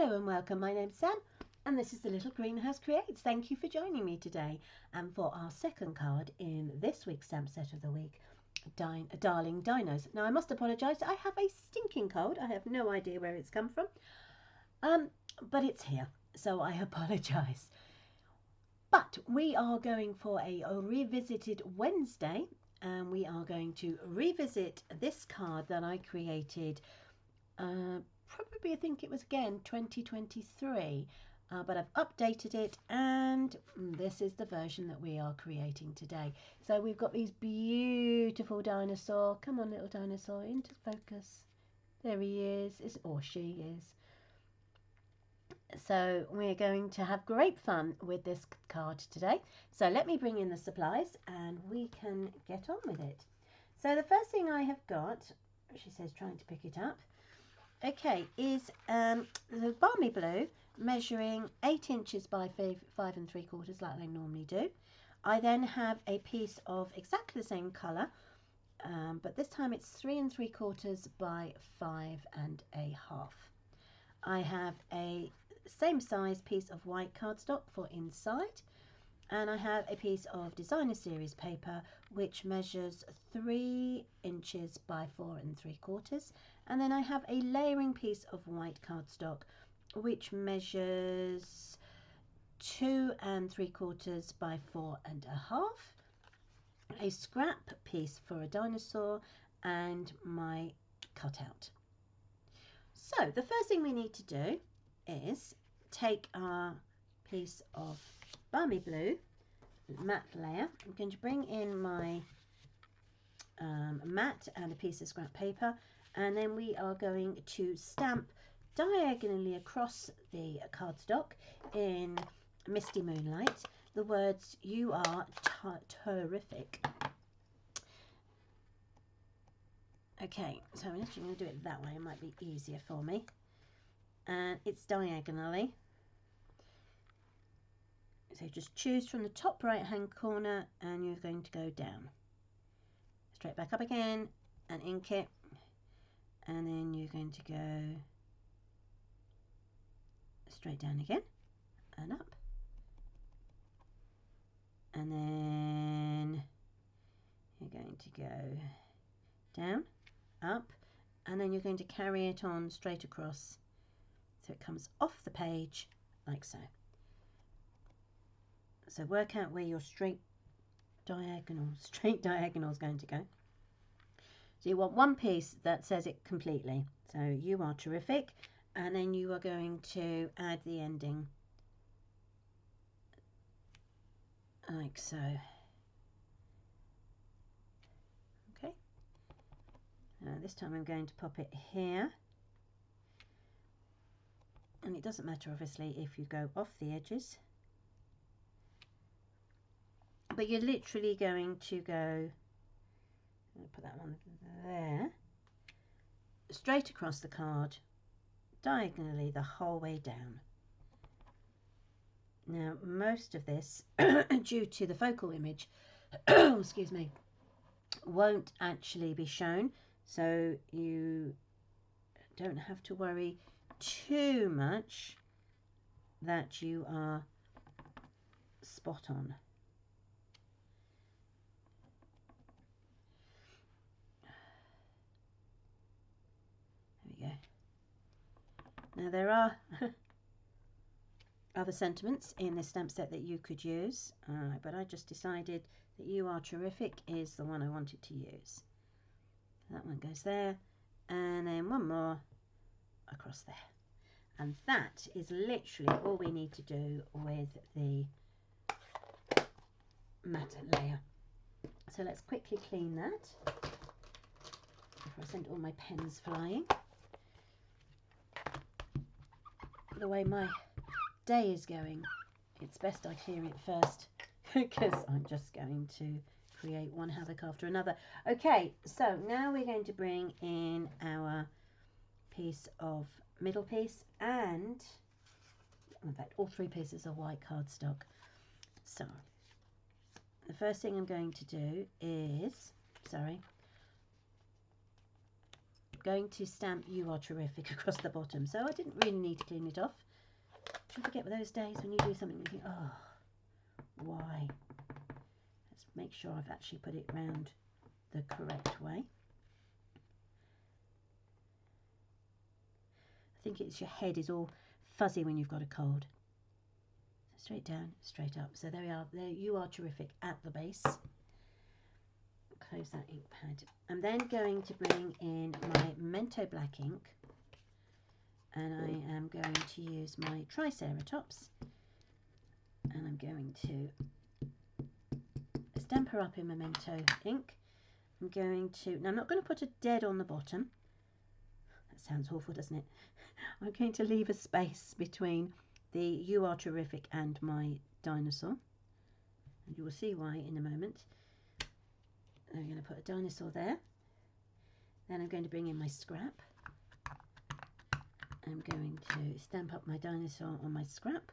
Hello and welcome, my name's Sam and this is the Little Greenhouse Creates. Thank you for joining me today and for our second card in this week's stamp set of the week, Darling Dinos. Now I must apologise, I have a stinking cold. I have no idea where it's come from, but it's here, so I apologise. But we are going for a revisited Wednesday and we are going to revisit this card that I created probably I think it was again 2023, but I've updated it and this is the version that we are creating today. So we've got these beautiful dinosaur. Come on little dinosaur, into focus. There he is, or she is. So we're going to have great fun with this card today. So let me bring in the supplies and we can get on with it. So the first thing I have got, she says trying to pick it up, okay, is the Balmy Blue, measuring 8 inches by 5 3/4 like I normally do. I then have a piece of exactly the same colour, but this time it's 3 3/4 by 5 1/2. I have a same size piece of white cardstock for inside, and I have a piece of designer series paper which measures 3 inches by 4 3/4, and then I have a layering piece of white cardstock which measures 2 3/4 by 4 1/2, a scrap piece for a dinosaur, and my cutout. So the first thing we need to do is take our piece of Balmy Blue matte layer. I'm going to bring in my matte and a piece of scrap paper, and then we are going to stamp diagonally across the cardstock in Misty Moonlight the words "You are terrific." Okay, so I'm actually going to do it that way, it might be easier for me, and it's diagonally. So just choose from the top right hand corner and you're going to go down, straight back up again and ink it, and then you're going to go straight down again and up, and then you're going to go down, up, and then you're going to carry it on straight across so it comes off the page like so. So work out where your straight diagonal is going to go. So you want one piece that says it completely. So "You are terrific," and then you are going to add the ending like so. Okay. This time I'm going to pop it here. And it doesn't matter obviously if you go off the edges, but you're literally going to go, I'll put that one there, straight across the card, diagonally the whole way down. Now most of this, due to the focal image, excuse me, won't actually be shown, so you don't have to worry too much that you are spot on. There we go. Now there are other sentiments in this stamp set that you could use, but I just decided that "You are terrific" is the one I wanted to use. That one goes there, and then one more across there, and that is literally all we need to do with the matte layer. So let's quickly clean that before I send all my pens flying. The way my day is going, it's best I clear it first because I'm just going to create one havoc after another. Okay, so now we're going to bring in our piece of middle piece and, in fact, all 3 pieces of white cardstock. So the first thing I'm going to do is, going to stamp "You Are Terrific" across the bottom, so I didn't really need to clean it off. You forget those days when you do something and you think, oh, why? Let's make sure I've actually put it round the correct way. I think it's your head is all fuzzy when you've got a cold. So straight down, straight up. So there we are. There, "You Are Terrific" at the base. Close that ink pad. I'm then going to bring in my Mento black ink, and I am going to use my Triceratops, and I'm going to stamp her up in Memento ink. I'm going to, now I'm not going to put a dead on the bottom. That sounds awful, doesn't it? I'm going to leave a space between the "You Are Terrific" and my dinosaur, and you will see why in a moment. I'm going to put a dinosaur there. Then I'm going to bring in my scrap. I'm going to stamp up my dinosaur on my scrap.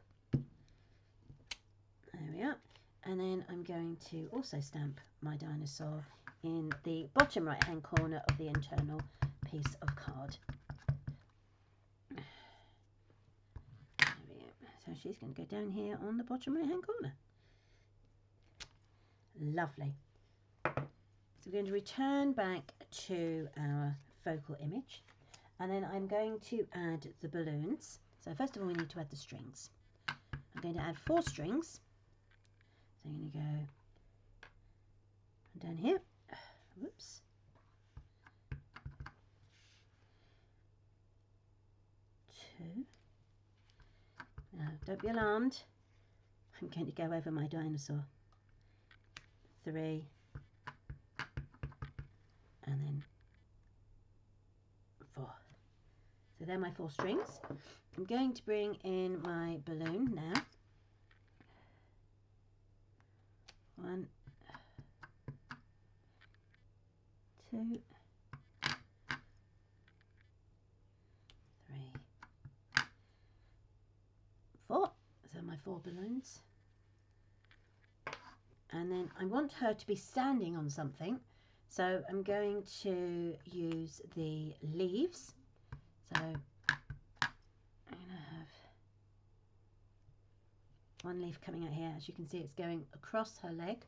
There we are. And then I'm going to also stamp my dinosaur in the bottom right hand corner of the internal piece of card. There we go. So she's going to go down here on the bottom right hand corner. Lovely. So we're going to return back to our focal image, and then I'm going to add the balloons. So first of all, we need to add the strings. I'm going to add 4 strings. So I'm going to go down here. Whoops. 2. Now, don't be alarmed. I'm going to go over my dinosaur. 3. And then 4. So they're my 4 strings. I'm going to bring in my balloon now. 1, 2, 3, 4. So my 4 balloons. And then I want her to be standing on something, so I'm going to use the leaves. So I'm going to have one leaf coming out here. As you can see, it's going across her leg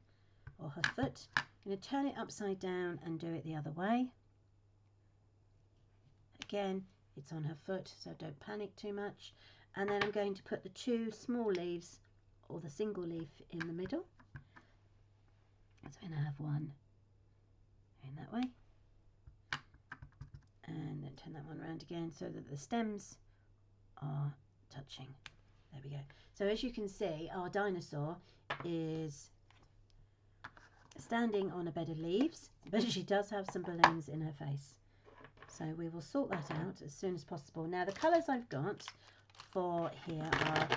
or her foot. I'm going to turn it upside down and do it the other way. Again, it's on her foot, so don't panic too much. And then I'm going to put the 2 small leaves or the single leaf in the middle. So I'm going to have one in that way, and then turn that one around again so that the stems are touching. There we go. So as you can see, our dinosaur is standing on a bed of leaves, but she does have some balloons in her face. So we will sort that out as soon as possible. Now the colours I've got for here are,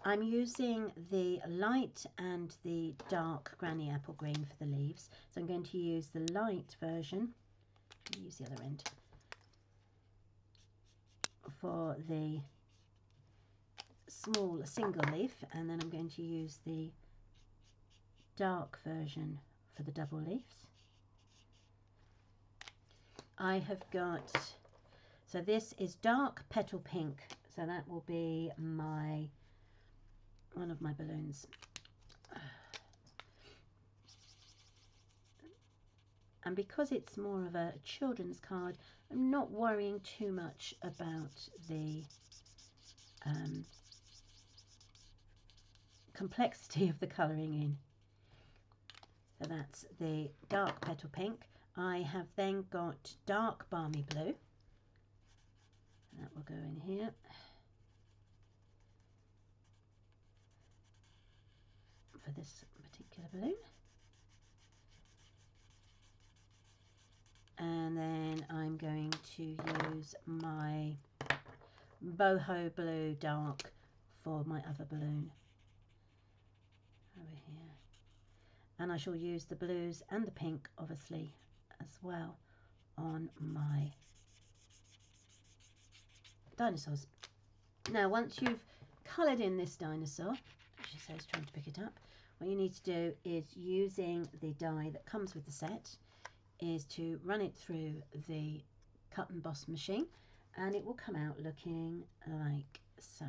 I'm using the light and the dark granny apple green for the leaves. So I'm going to use the light version. Use the other end for the small single leaf, and then I'm going to use the dark version for the double leaves. I have got, so this is dark petal pink, so that will be my one of my balloons. And because it's more of a children's card, I'm not worrying too much about the complexity of the colouring in. So that's the dark petal pink. I have then got dark balmy blue. That will go in here. For this particular balloon. And then I'm going to use my boho blue dark for my other balloon over here. And I shall use the blues and the pink obviously as well on my dinosaurs. Now once you've coloured in this dinosaur, she says trying to pick it up, what you need to do is, using the die that comes with the set, is to run it through the cut and emboss machine, and it will come out looking like so.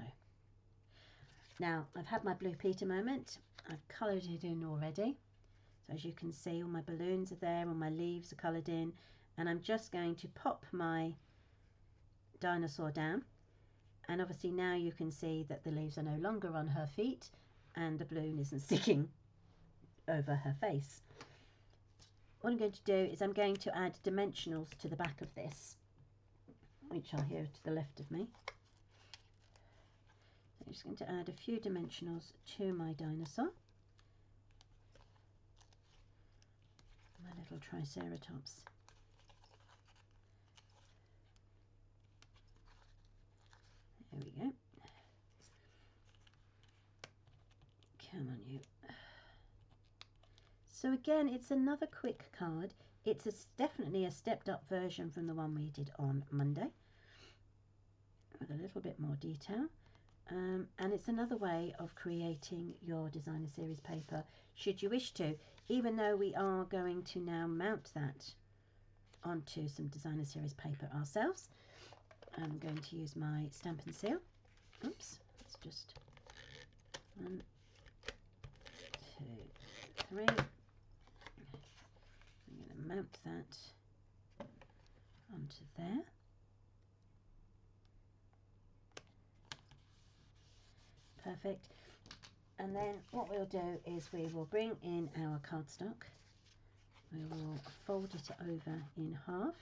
Now I've had my Blue Peter moment. I've coloured it in already. So as you can see, all my balloons are there, all my leaves are coloured in, and I'm just going to pop my dinosaur down, and obviously now you can see that the leaves are no longer on her feet and the balloon isn't sticking over her face. What I'm going to do is I'm going to add dimensionals to the back of this, which are here to the left of me. So I'm just going to add a few dimensionals to my dinosaur, my little triceratops. There we go. Come on, you. So again, it's another quick card. It's definitely a stepped up version from the one we did on Monday, with a little bit more detail. And it's another way of creating your designer series paper, should you wish to, even though we are going to now mount that onto some designer series paper ourselves. I'm going to use my stamp and seal. Oops, it's just 1, 2, 3. I'm going to mount that onto there. Perfect. And then what we'll do is we will bring in our cardstock. We will fold it over in half.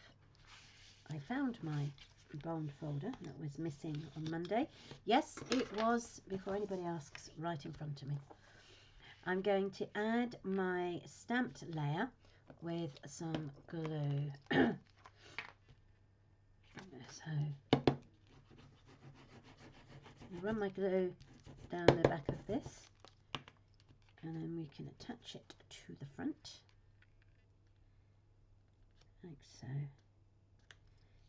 I found my bond folder that was missing on Monday. Yes, it was, before anybody asks, right in front of me. I'm going to add my stamped layer with some glue. So I run my glue down the back of this, and then we can attach it to the front, like so.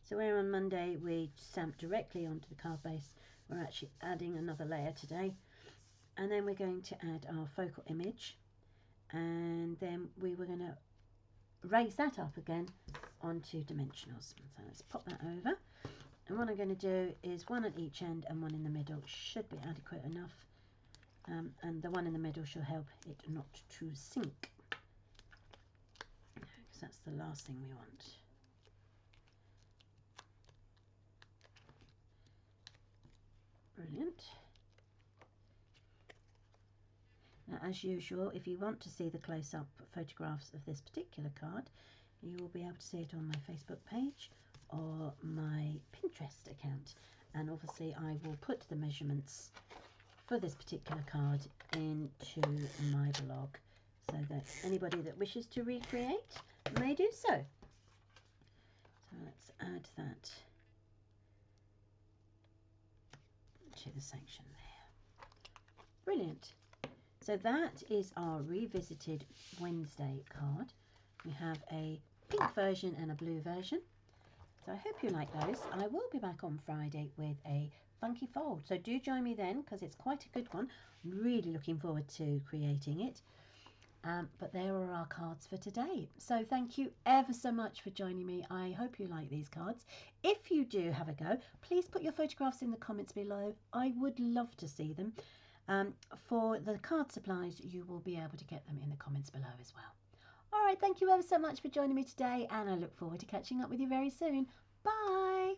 So where on Monday we stamped directly onto the card base, we're actually adding another layer today, and then we're going to add our focal image, and then we were going to raise that up again onto dimensionals. So let's pop that over, and what I'm going to do is one at each end and one in the middle should be adequate enough, and the one in the middle shall help it not to sink, because that's the last thing we want. Brilliant. Now, as usual, if you want to see the close-up photographs of this particular card, you will be able to see it on my Facebook page or my Pinterest account, and obviously I will put the measurements for this particular card into my blog, so that anybody that wishes to recreate may do so. So let's add that to the section there. Brilliant. So that is our revisited Wednesday card. We have a pink version and a blue version. So I hope you like those. I will be back on Friday with a funky fold. So do join me then, because it's quite a good one. I'm really looking forward to creating it. But there are our cards for today. So thank you ever so much for joining me. I hope you like these cards. If you do have a go, please put your photographs in the comments below. I would love to see them. For the card supplies, you will be able to get them in the comments below as well. All right, thank you ever so much for joining me today, and I look forward to catching up with you very soon. Bye.